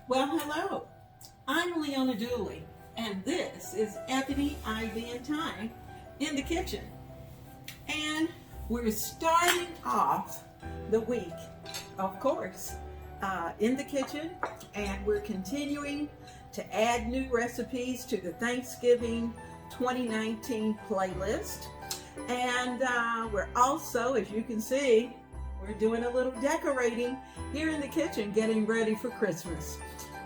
Well, hello. I'm Leona Dooley, and this is Ebony, Ivy, and Thyme in the kitchen. And we're starting off the week, of course, in the kitchen, and we're continuing to add new recipes to the Thanksgiving 2019 playlist. And we're also, as you can see, we're doing a little decorating here in the kitchen, getting ready for Christmas.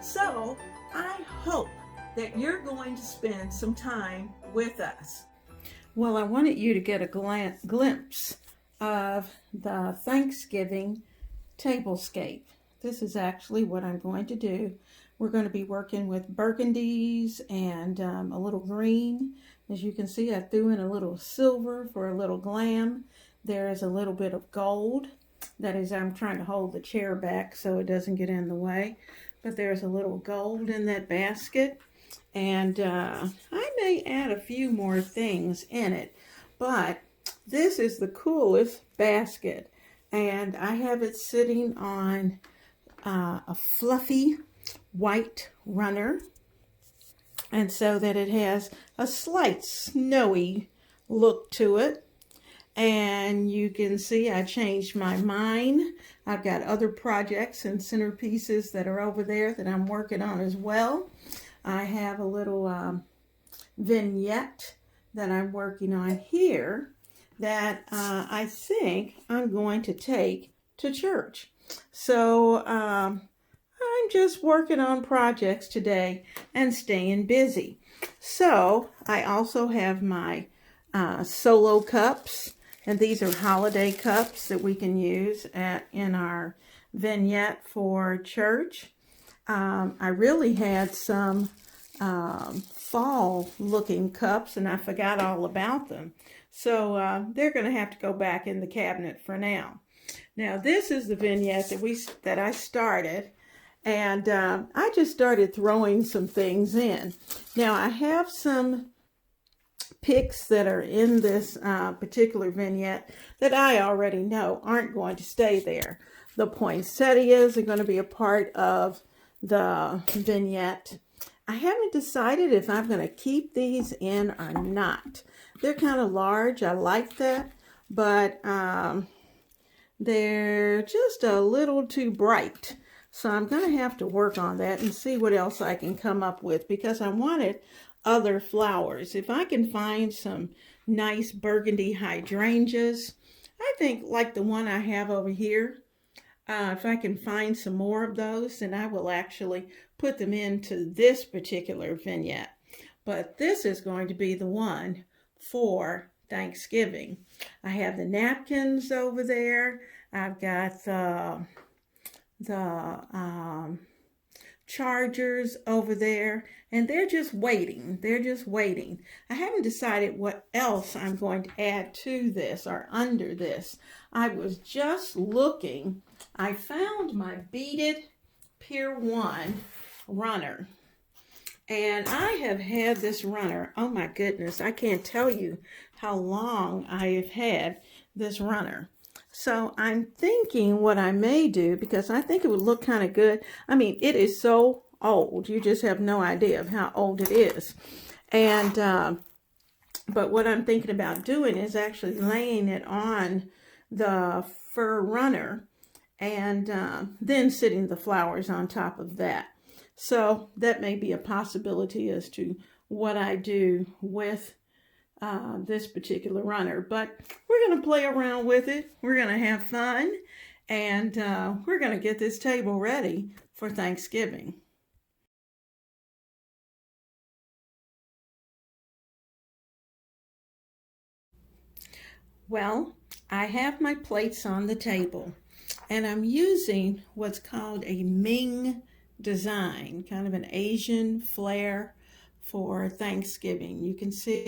So I hope that you're going to spend some time with us. Well, I wanted you to get a glimpse of the Thanksgiving Tablescape. This is actually what I'm going to do. We're going to be working with burgundies and a little green. As you can see, I threw in a little silver for a little glam. There is a little bit of gold. That is, I'm trying to hold the chair back so it doesn't get in the way. But there's a little gold in that basket. And I may add a few more things in it. But this is the coolest basket. And I have it sitting on a fluffy white runner. And so that it has a slight snowy look to it. And you can see I changed my mind. I've got other projects and centerpieces that are over there that I'm working on as well. I have a little vignette that I'm working on here that I think I'm going to take to church. So I'm just working on projects today and staying busy. So I also have my solo cups. And these are holiday cups that we can use in our vignette for church. I really had some fall-looking cups, and I forgot all about them. So they're going to have to go back in the cabinet for now. Now, this is the vignette that I started, and I just started throwing some things in. Now, I have some picks that are in this particular vignette that I already know aren't going to stay there. The poinsettias are going to be a part of the vignette. I haven't decided if I'm going to keep these in or not. They're kind of large. I like that, but they're just a little too bright. So I'm going to have to work on that and see what else I can come up with, because I wanted other flowers. If I can find some nice burgundy hydrangeas, I think like the one I have over here, if I can find some more of those, then I will actually put them into this particular vignette. But this is going to be the one for Thanksgiving. I have the napkins over there. I've got the chargers over there, and they're just waiting. They're just waiting. I haven't decided what else I'm going to add to this or under this. I was just looking. I found my beaded Pier 1 runner. And I have had this runner, oh my goodness, I can't tell you how long I have had this runner. So I'm thinking what I may do, because I think it would look kind of good. I mean, it is so old. You just have no idea of how old it is. And, but what I'm thinking about doing is actually laying it on the fur runner and then sitting the flowers on top of that. So that may be a possibility as to what I do with this particular runner, but we're going to play around with it. We're going to have fun, and we're going to get this table ready for Thanksgiving. Well, I have my plates on the table, and I'm using what's called a Ming design, kind of an Asian flair for Thanksgiving. You can see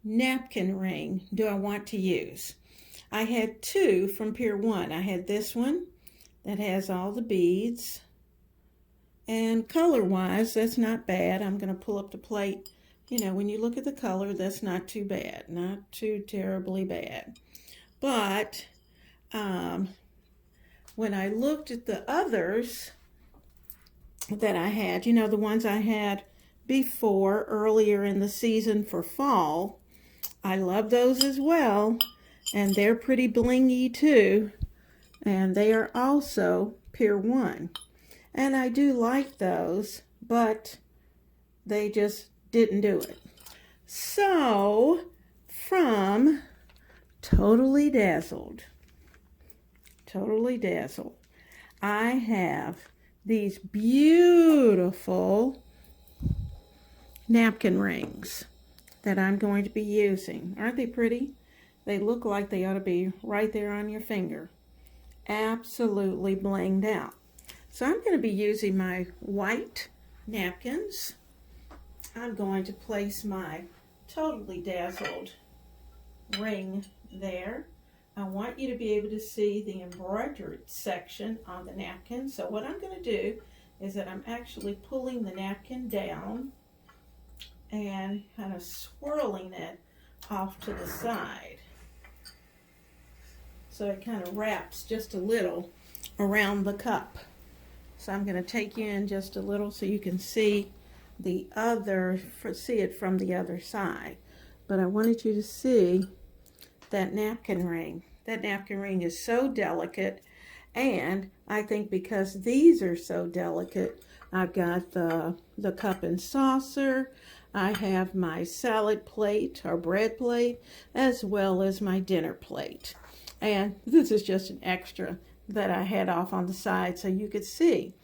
napkin ring do I want to use. I had two from Pier 1. I had this one that has all the beads. And color-wise, that's not bad. I'm going to pull up the plate. You know, when you look at the color, that's not too bad. Not too terribly bad. But when I looked at the others that I had, you know, the ones I had before, earlier in the season for fall, I love those as well. And they're pretty blingy too. And they are also Pier 1. And I do like those, but they just didn't do it. So, from Totally Dazzled, I have these beautiful napkin rings that I'm going to be using. Aren't they pretty? They look like they ought to be right there on your finger. Absolutely blinged out. So I'm going to be using my white napkins. I'm going to place my Totally Dazzled ring there. I want you to be able to see the embroidered section on the napkin. So what I'm going to do is that I'm actually pulling the napkin down and kind of swirling it off to the side. So it kind of wraps just a little around the cup. So I'm going to take you in just a little so you can see it from the other side. But I wanted you to see that napkin ring. That napkin ring is so delicate, and I think because these are so delicate, I've got the cup and saucer, I have my salad plate or bread plate, as well as my dinner plate. And this is just an extra that I had off on the side so you could see.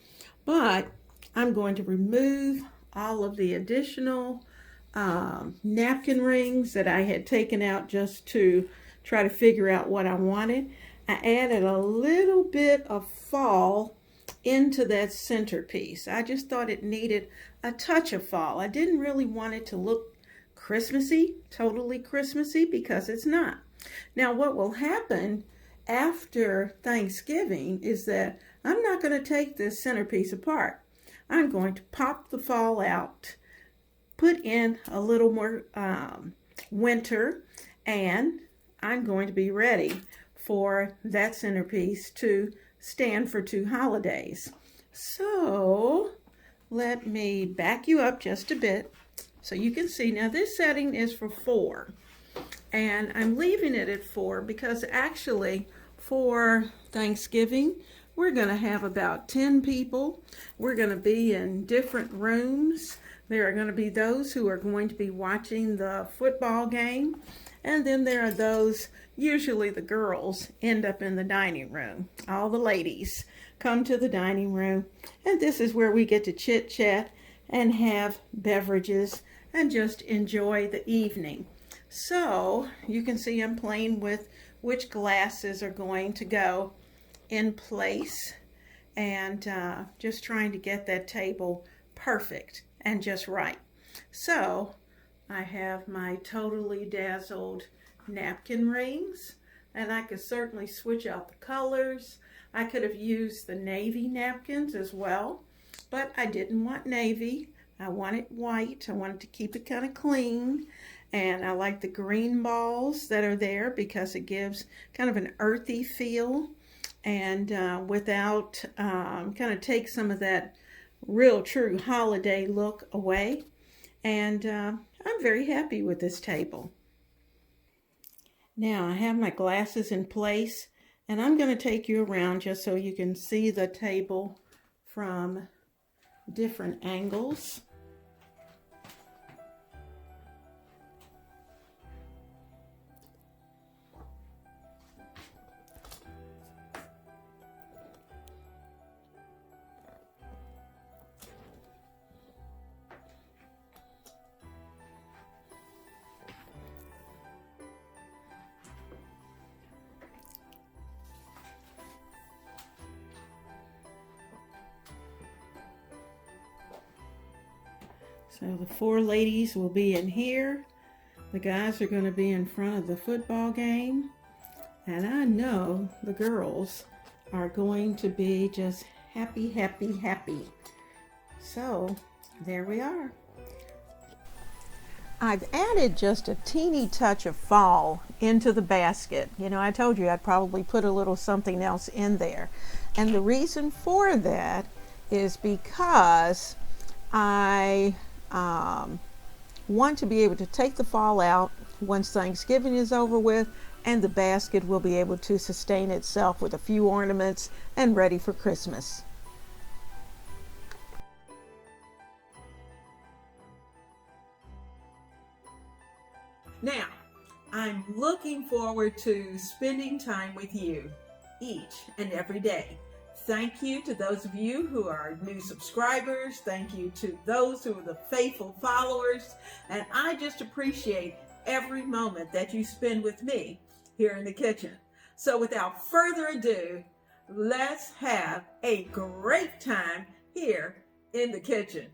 But I'm going to remove all of the additional napkin rings that I had taken out just to try to figure out what I wanted. I added a little bit of fall into that centerpiece. I just thought it needed a touch of fall. I didn't really want it to look Christmassy, totally Christmassy, because it's not. Now what will happen after Thanksgiving is that I'm not going to take this centerpiece apart. I'm going to pop the fall out, put in a little more winter, and I'm going to be ready for that centerpiece to stand for 2 holidays. So let me back you up just a bit so you can see. Now this setting is for 4. And I'm leaving it at 4 because actually for Thanksgiving, we're going to have about 10 people. We're going to be in different rooms. There are going to be those who are going to be watching the football game. And then there are those, usually the girls, end up in the dining room. All the ladies come to the dining room. And this is where we get to chit-chat and have beverages and just enjoy the evening. So you can see I'm playing with which glasses are going to go in place and just trying to get that table perfect and just right. So I have my Totally Dazzled napkin rings, and I could certainly switch out the colors. I could have used the navy napkins as well, but I didn't want navy. I wanted white. I wanted to keep it kind of clean. And I like the green balls that are there because it gives kind of an earthy feel and without kind of take some of that real true holiday look away. And I'm very happy with this table. Now I have my glasses in place, and I'm going to take you around just so you can see the table from different angles. So the 4 ladies will be in here. The guys are going to be in front of the football game. And I know the girls are going to be just happy, happy, happy. So there we are. I've added just a teeny touch of fall into the basket. You know, I told you I'd probably put a little something else in there. And the reason for that is because I want to be able to take the fall out once Thanksgiving is over with, and the basket will be able to sustain itself with a few ornaments and ready for Christmas. Now, I'm looking forward to spending time with you each and every day. Thank you to those of you who are new subscribers. Thank you to those who are the faithful followers. And I just appreciate every moment that you spend with me here in the kitchen. So without further ado, let's have a great time here in the kitchen.